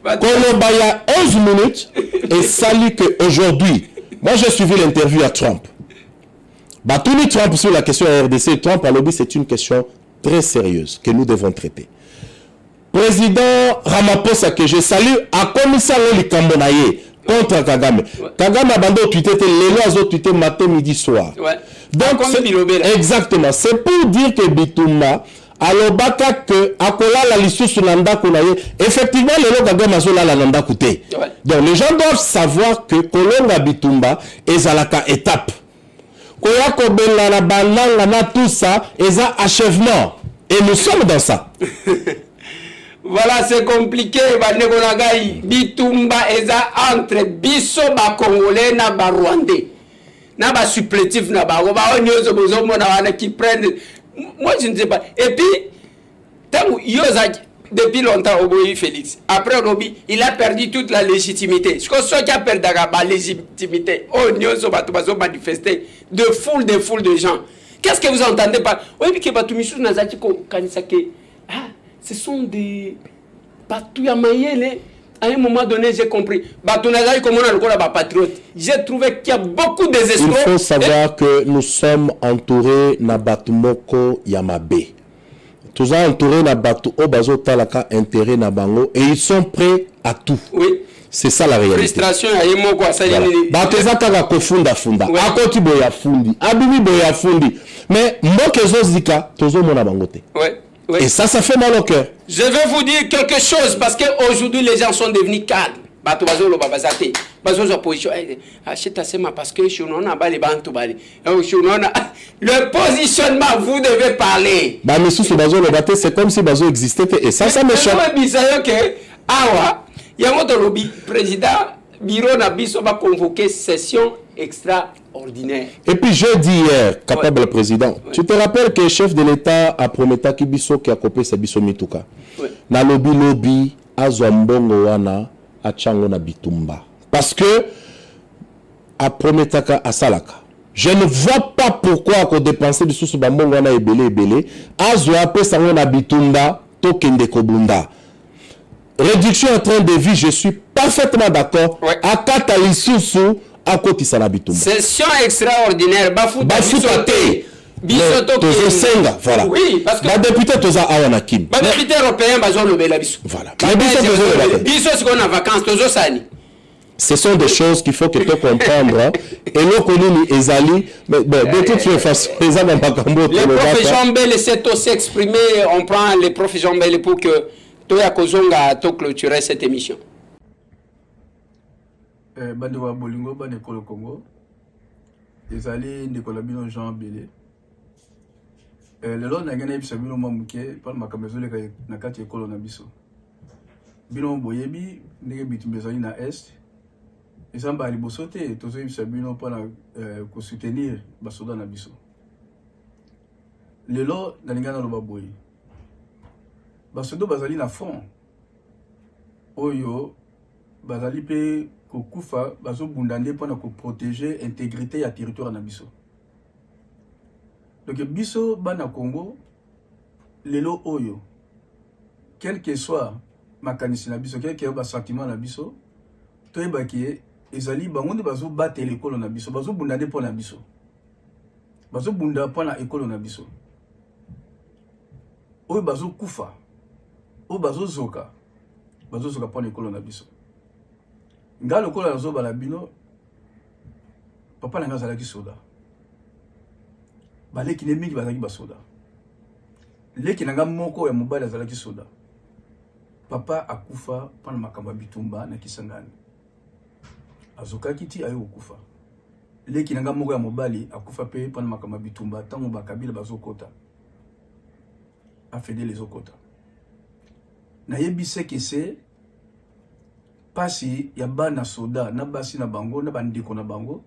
Kolobaya 11 minutes et salut qu'aujourd'hui, moi j'ai suivi l'interview à Trump. Batuni Trump sur la question RDC, Trump à lobby, c'est une question très sérieuse que nous devons traiter. Président Ramaphosa que je salue a commissaire Loli Kambonaye contre Kagame. Kagame a bandé au Twitter, les lois au Twitter matin, midi, soir. Ouais. Donc, exactement. C'est pour dire que Bitumba, alors baka que akola la lisu sur nanda konaye, effectivement le Kagame azola la nanda koute. Donc les gens doivent savoir que Kolonga Bitumba est à la étape. Koya kobela la bananga na tout ça est à achèvement. Et nous sommes dans ça. Voilà, c'est compliqué. Bitumba eza entre biso ba Congolais na ba Rwandais. Na ba supplétif na ba onyozo bozo mona wana qui prennent. Moi je ne sais pas. Et puis depuis longtemps Oboyi Félix. Après Robi, il a perdu toute la légitimité. Ce qui a perdu la légitimité. Onyozo ba bazo manifester de foule de gens. Qu'est-ce que vous entendez par oui que batumisu nazaki ko kanisake. Ah, ce sont des Batouyamayele. À un moment donné, j'ai compris. Batounazaï, comme on a le corps à patriote. J'ai trouvé qu'il y a beaucoup de désespoir. Il faut savoir que nous sommes entourés na Batumoko Yamabe. Tous entourés na Batu Obazo Talaka intérêt na Bango et ils sont prêts à tout. Oui. C'est ça la réalité. Frustration à Yemo quoi. Batezaka ga kofunda funda. Akoti boya fundi. Abimi boya fundi. Mais Mokezo Zika, Tozo Mona Bangote. Ouais. Oui. Et ça fait mal au cœur. Je vais vous dire quelque chose parce qu'aujourd'hui les gens sont devenus calmes. Parce que le positionnement, vous devez parler. C'est comme si Bazo existait et ça me choque. Président Biro Nabiso va convoquer session extraordinaire. Et puis jeudi hier, capable le président, tu te rappelles que le chef de l'État a promis à Kibiso qui a copié sa biso mituka. Na lobby a Zambongo wana a Chango na Bitumba. Parce que a promis à Salaka. Je ne vois pas pourquoi qu'on dépense du sous Bambongo wana ebele. A Zoape sango na Bitumba tokende kobunda. Réduction en train de vie, je suis parfaitement d'accord. A Katali Susu. À côté de Bitumba. Session extraordinaire. Bafoutate. Senga, voilà. Oui, parce que... député Toza Awanakim. Député européen, voilà. C'est ce sont des choses qu'il faut que tu comprennes. Et nous connaissons les Ezali, mais de toute façon, les Ezali le prof Jean Bel s'est aussi exprimé. On prend le prof Jean Bel pour que Toya Kozonga a clôturé cette émission. Bandewa Bolingo, Banekolo Congo, Ezali, Nicolas Bino Jean Belé. Le long n'a gagné Bino Mamouké, par ma camésole na kati ekolo na biso. Bino Boyebi, Nege Bitumbezali na Est. Et ça m'a libosoté, tous les Sabino pour soutenir Basoda na biso. Le long n'a gagné na Lobaboy. Basodo Bazali na fond. Oyo, Bazali pe Kokufa, Bazo Bundande pour protéger l'intégrité du territoire na biso. Donc, biso bana Congo, lelo oyo, quel que soit ma kanisi na biso, quel que soit sentiment na biso, toi baki ezali bangonde bazo battre l'école na biso, bazo bundade pour na biso, bazo bunda pour na école na biso, oyo bazo kufa, oyo bazo zoka pour l'école na biso. Nga l'école na zo balabino, papa na nga zalaki soda. Baleki ne mingi bazaki basoda. Leki nanga moko ya mobali azalaki soda. Papa akufa pana makambo bitumba na Kisangani. Azokaki ti ayo okufa. Leki nanga moko ya mobali akufa pe pana makambo bitumba tango bakabila bazokota. Afede les okota. Na yebise kese pasi ya bana soda na basi na bango na bandeko na bango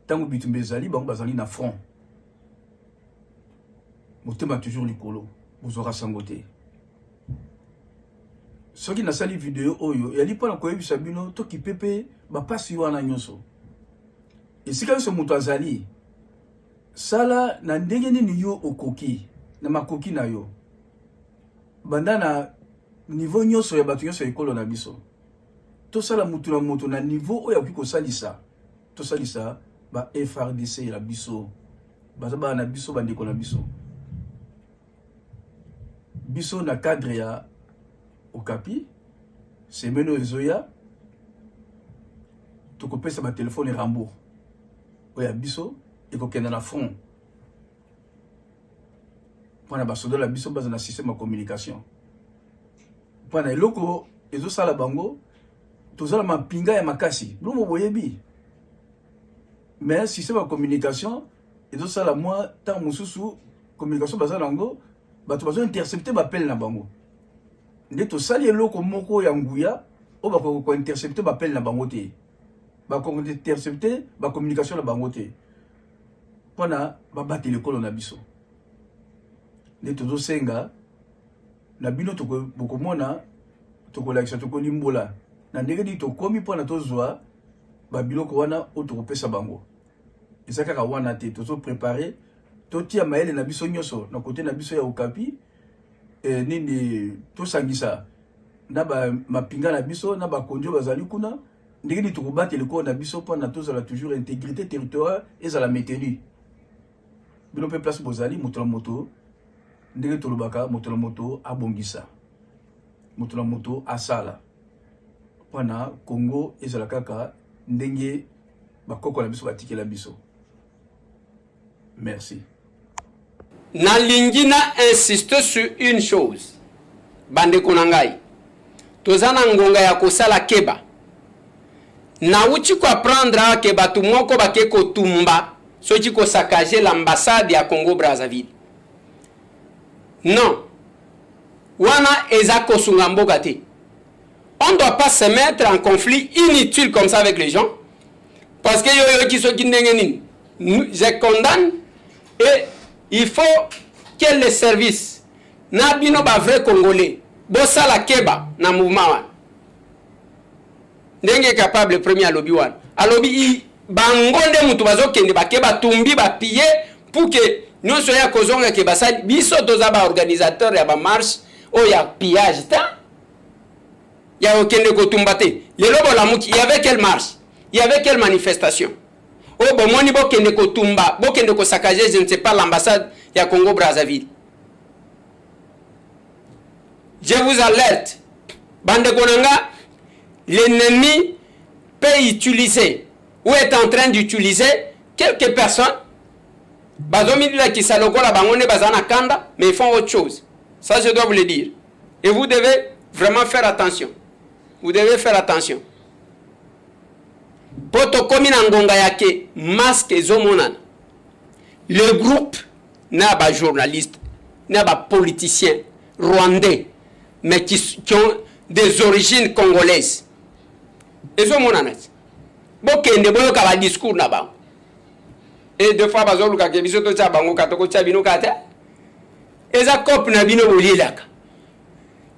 tango bitumba ezali bango bazali na front. Motema toujours likolo, vous aurez sangoté. Ce qui n'a sali vidéo oyo, yali pas na koyebi sabino to ki pepe ba pasi wana nyonso. Et si quand ce moto azali, sala na ndenge nini yo okoki, na makoki na yo. Banda na niveau nyonso ya batu nyonso ekolo na biso. To sala mutu na moto na niveau oyo akiko salisa. To salisa ba FRDC la biso. Bazaba na biso bandeko na biso. Biso na cadre ya Okapi, Semeno Ezoya, tokopesa ba téléphone Rambo. Oya biso, ekokenda na front. Pona basoda la biso baza na système de communication. Pona eloko ezo sala bango, tozala mapinga ya makasi. Lumo boyebi. Mais système de communication, ezo sala moi tant mususu communication baza nango. Bato bazo intercepter bappel na bango. Ndeto sali eloko moko ya nguya o bako ko intercepter bappel na bango te. Bako intercepter ba communication na bango te. Pona ba battre l'école na biso. Ndeto zo senga na bino to ko mona to ko lakisa to ko limbola. Na ndenge di to komi pona to zwa ba biloko wana o to ko pesa bango. Ezaka ka wana te to zo préparer Totia maele na biso nyoso na côté na biso ya Okapi nini to sangisa na ba mapinga na biso na ba konjo bazali kuna ndenge ni tukubate leko na biso pa na tozala toujours intégrité territoriale ezala maintenue bino pe place bozali moto moto ndenge tolobaka moto moto abongisa moto moto asala pana Congo ezala kaka ndenge bakoko na biso batikela biso. Merci. Nalingina insiste sur une chose. Bande konangai. Tozana ngonga ya kosala keba. Na uchi ko apprendre keba tumoko bake ko tumba. Sochi ko saccager l'ambassade ya Congo Brazzaville. Non. Wana ezako sungamboka te. On ne doit pas se mettre en conflit inutile comme ça avec les gens. Parce que yo qui so kindengenin. Je condamne et il faut que les services na bino ba vrai congolais bossa la keba na mouvement wan ndenge capable premier à lobby wan a lobby bangonde mutu bazokende ba keba tumbi ba piller pour que nous soyons kozonga ke basali biso toza ba organisateur ya ba marche o ya pillage ta ya okende ko tumbate le lobo la muki il y avait quelle marche, il y avait quelle manifestation. Oh, bon, moi, bo kende ko tumba, bo kende ko saccager, je ne sais pas, l'ambassade ya Congo Brazzaville. Je vous alerte. Bande Konanga, l'ennemi peut utiliser ou est en train d'utiliser quelques personnes. Mais ils font autre chose. Ça, je dois vous le dire. Et vous devez vraiment faire attention. Vous devez faire attention. Poto komi na ngonga yake masque ezomonana. Le groupe n'a pas journaliste, n'a pas politicien rwandais, mais qui ont des origines congolaises. Ezomonana. Bokende boyo ka ba discours na ba. Et deux fois bazo luka ke biso to cha bango katoko cha bino kata. Eza cop na bino bolilaka.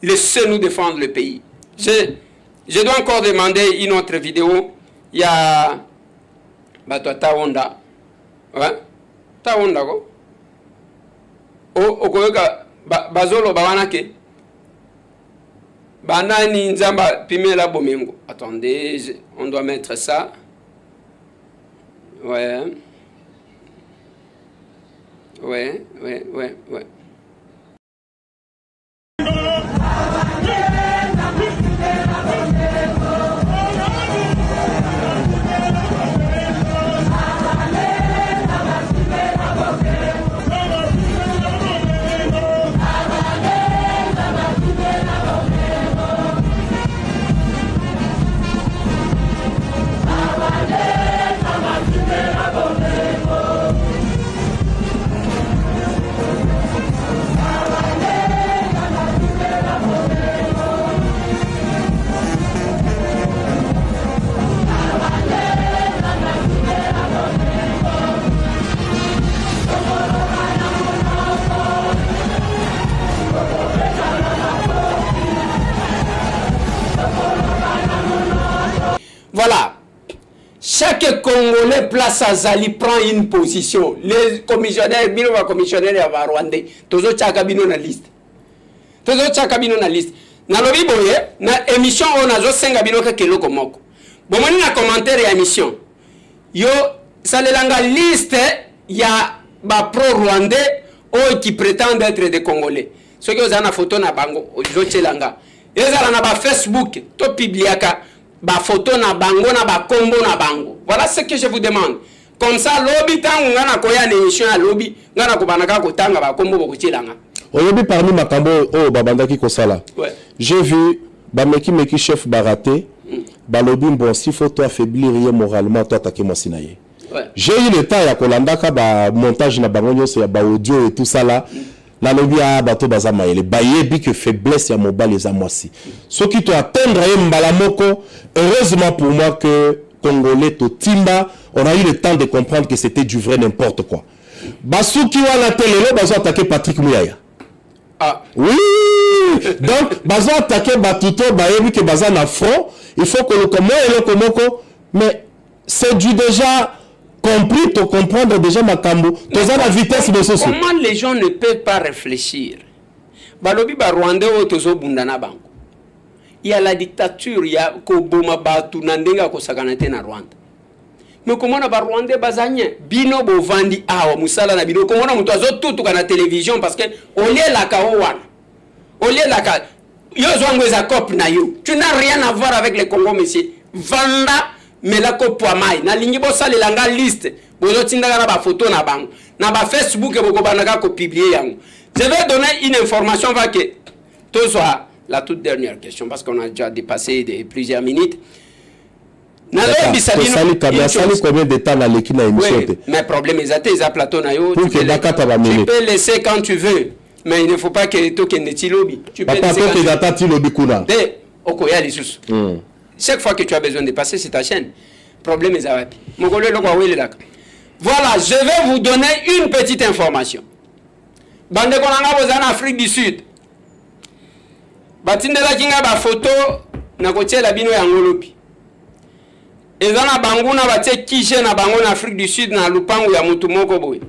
Laissez-nous défendre le pays. Je dois encore demander une autre vidéo. Il y a Taonda. Ouais? Taonda ko. Okoyoka bazolo bawanake. Banani nzamba pimela bomengo. Attendez, on doit mettre ça. Ouais. Ouais. Voilà. Chaque Congolais place à Zali prend une position. Les commissionnaires, les commissionnaires à Rwandais, tous autres cabinets na liste. Tous autres cabinets na liste. Na lobi boye, na émission on a zo senga bino ka kelo komoko. Bon moni na commentaire ya émission. Yo salelanga liste ya ba pro Rwandais ou qui prétendent être des Congolais. Ceux qui ont une photo na bango, zo chelanga. Ils ont na ba Facebook, to publiaka. Ba photo na bango na ba kombo na bango. Voilà ce que je vous demande. Comme ça lobby tangu ngana koya na émission ya lobby ngana ko banaka ko tanga ba kombo boko chilanga. Oyobi parmi makambo oh babandaki ko sala. Ouais. J'ai vu ba meki chef baraté ba lobby bon si faut toi affaiblir moralement toi attaquer moi sinaye. Ouais. J'ai eu le temps ya kolandaka ba montage na bango nyose ya ba audio et tout ça là. La lobby a bateau bazama ele bayebi que faiblesse ya mobile les amoisi. Ce qui doit atteindre mbalamoko, heureusement pour moi que Congolais to Timba, on a eu le temps de comprendre que c'était du vrai n'importe quoi. Basuki wana telelo bazo attaquer Patrick Mouyaya. Ah oui, donc bazo attaquer Batuto bayebi que bazana front, il faut que le comment et le komoko, mais c'est du déjà compris, pour comprendre déjà ma cambo. La vitesse de ce comment les gens ne peuvent pas réfléchir? Balobi ba Rwandais o tozo bundana bango. Il y a la dictature, il y a Koboma Batu Nandenga Kosaganate na Rwanda. Mais comment na ba Rwandais bazanye bino bo vandi awa musala na bino comment na muto azo tutu kana télévision parce que olie la kawana. Olie la ka yo zwango za cop na yo. Tu n'as rien à voir avec le Congo monsieur. Vanda mais la kopuamai na lingi bo salelanga liste bozo tindaka na ba photo na bango na ba Facebook boko banaka ko publier yango. Je vais donner une information va que tout soit la toute dernière question parce qu'on a déjà dépassé plusieurs minutes. Combien de temps dans l'équipe na émission? Oui, mais problème est à plateau na yo. Tu peux laisser quand tu veux, mais il ne faut pas que tu ne lobby. Tu peux laisser quand tu veux. Chaque fois que tu as besoin de passer, c'est ta chaîne. Problème est à voilà, je vais vous donner une petite information. Bande konanga boza en Afrique du Sud. Batindela kinga ba photo na kotiela bino ya ngolopi. Ezana bangu na batie kije na bango na Afrique du Sud na lupangu ya mutu moko boy.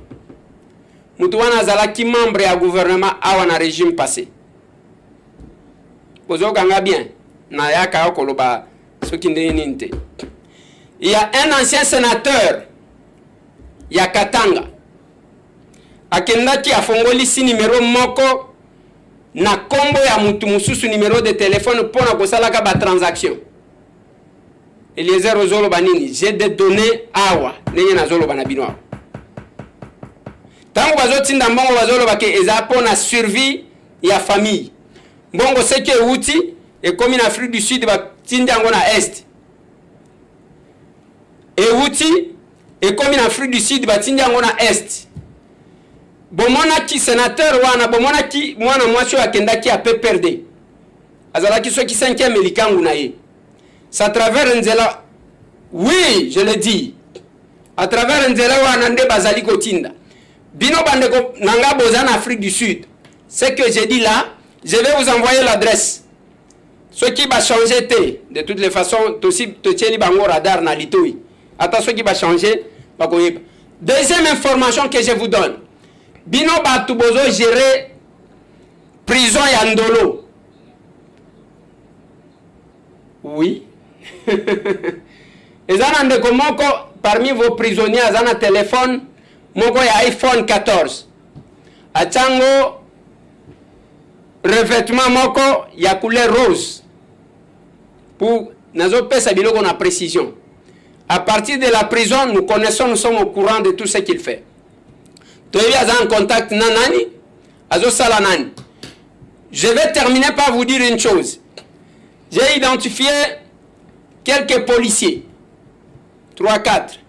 Mutu wana zalaki membre ya gouvernement awa na régime passé. Bozo ganga bien na yaka koloba soki ndeni nte. Il y a un ancien sénateur ya Katanga akendaki afongoli si numéro moko na kombo ya mutu mususu numéro de téléphone pour na kosalaka ba transaction. Eliezer ozolo banini, j'ai des données awa nenye na zolo bana bino. Tango bazotinda mbongo bazolo bake eza pona survie ya famille. Mbongo seke uti et comme en Afrique du Sud batindi yango na est. Et uti et comme en Afrique du Sud batindi yango na est. Bomona ki sénateur wana bomona ki mwana mwasi akendaki a PPRD. Azalaki so ki 5e likangu na ye. C'est à travers Nzela. Oui, je le dis. À travers Nzela wana nde bazali kotinda. Bino bandeko nanga boza en Afrique du Sud. Ce que j'ai dit là, je vais vous envoyer l'adresse. Ce qui va changer, de toutes les façons, aussi te tiens bango radar na litoi. Attends, ce qui va changer, deuxième information que je vous donne. Bino Batubozo gérer prison Yandolo. Oui. Et ça n'a pas parmi vos prisonniers, ils ont un téléphone, moko ya iPhone 14. Achango revêtement moko ya couleur rose. Pour nazo pesa biloko na précision. À partir de la prison, nous connaissons, nous sommes au courant de tout ce qu'il fait. Toyebi aza en contact nanani, azo sala nani. Je vais terminer par vous dire une chose. J'ai identifié quelques policiers. 3-4.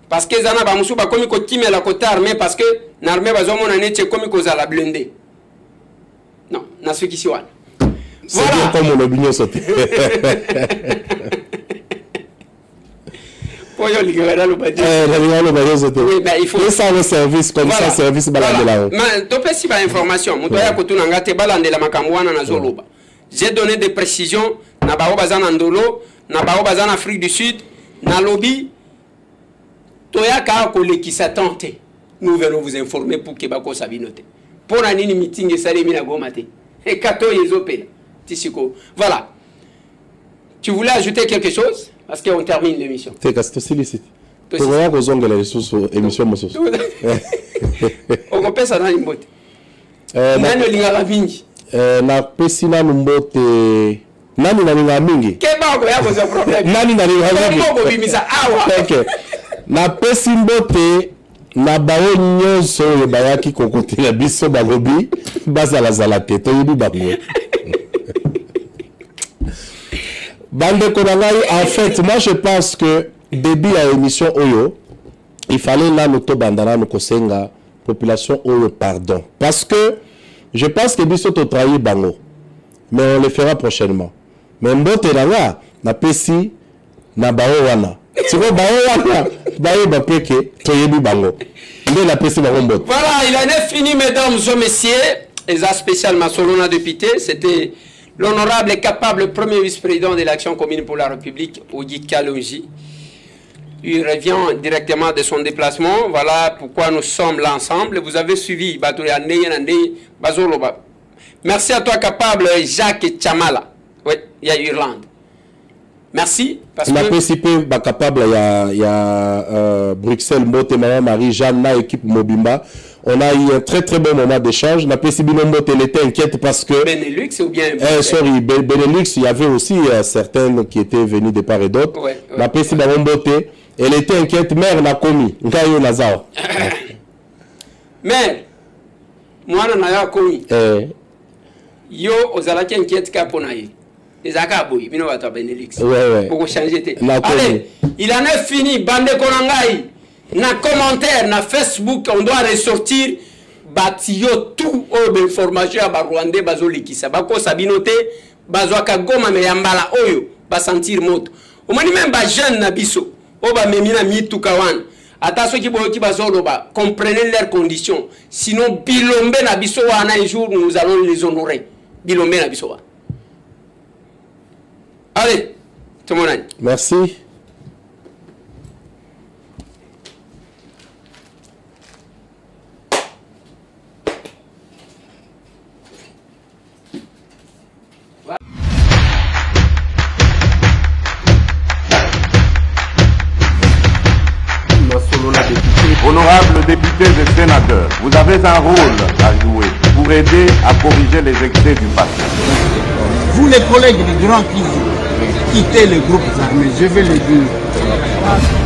Parce que zana ba musu ba komi ko kimela ko armée parce que l'armée ba zomo na neche komi ko zala blindé. Non, na ce qui si wana. C'est voilà. Bien comme on a bien sauté. Oui, mais il faut ça le service comme voilà. Ça service balandela. Mais topé si ba information, muto ya ko tuna ngate balandela makamwana na zoloba. J'ai donné des précisions na ba bazana ndolo, na ba bazana Afrique du Sud, na lobby toya ka ko lekisa tante. Nous venons vous informer pour que bako sabinote. Pour la nini meeting sale mina gomate. Et kato yezopela. Tisiko. Voilà. Tu voulais ajouter quelque chose? Parce qu'on termine l'émission. C'est que c'est illicite. Tu vois que vous avez les ressources émission mosos. On peut ça dans une botte. Nani lingala mingi. Na pesina numbote. Nani na lingala mingi. Keba ko ya boza problème. Nani na lingala mingi. Ko bimisa awa. OK. Na pesimbote na bawo nyonso ye bayaki kokote na biso bagobi bazala zala te to yibi bango. Bande Konangai, en fait, moi je pense que début à l'émission Oyo, il fallait là nous bandana nous kosenga population Oyo pardon. Parce que je pense que biso to trahi bango. Mais on le fera prochainement. Mais mbote nanga na pesi na bao wana. Siko bao wana bao bapeke to yebi bango. Nde la pesi bango mbote. Voilà, il en est fini mesdames et messieurs. Et ça spécialement Solona député, c'était l'honorable et capable premier vice-président de l'Action commune pour la République, Ogi Kalonji. Il revient directement de son déplacement. Voilà pourquoi nous sommes là ensemble. Vous avez suivi Batouya Neyende Bazoloba. Merci à toi, capable Jacques Chamala. Oui, il y a Irlande. Merci. Parce que... participé capable, il y a Bruxelles, Mbote, Marie-Jeanne, équipe Mobimba. On a eu un très très bon moment d'échange. La PCB Mbote, elle était inquiète parce que... Benelux ou bien... sorry, Benelux, il y avait aussi certains qui étaient venus de part et d'autre. Ouais, ouais, la PCB Mbote, elle était inquiète, mère n'a commis. Ngayo Nazao. Mère, moi n'a commis. Yo, ozalaki inquiète kaponaï. Les akaboui, bino bato Benelux. Ouais. Pour changer. Allez, il en est fini, bande Konangai. Na commentaire, na Facebook, on doit ressortir batio tout au information à Rwandais bazolikisa. Bako sabinote, bazwaka goma me yambala oyo, ba sentir moto. Omani même ba jeune na biso, o ba memina mitu kawan. Ata ceux qui boyoki bazolo ba, comprenez leurs conditions. Sinon bilombe na biso wana un jour nous allons les honorer. Bilombe na biso wana. Allez, tout le monde. Merci. avez un rôle à jouer pour aider à corriger les excès du passé. Vous les collègues des grands qui quittez les groupes armés, je vais le dire.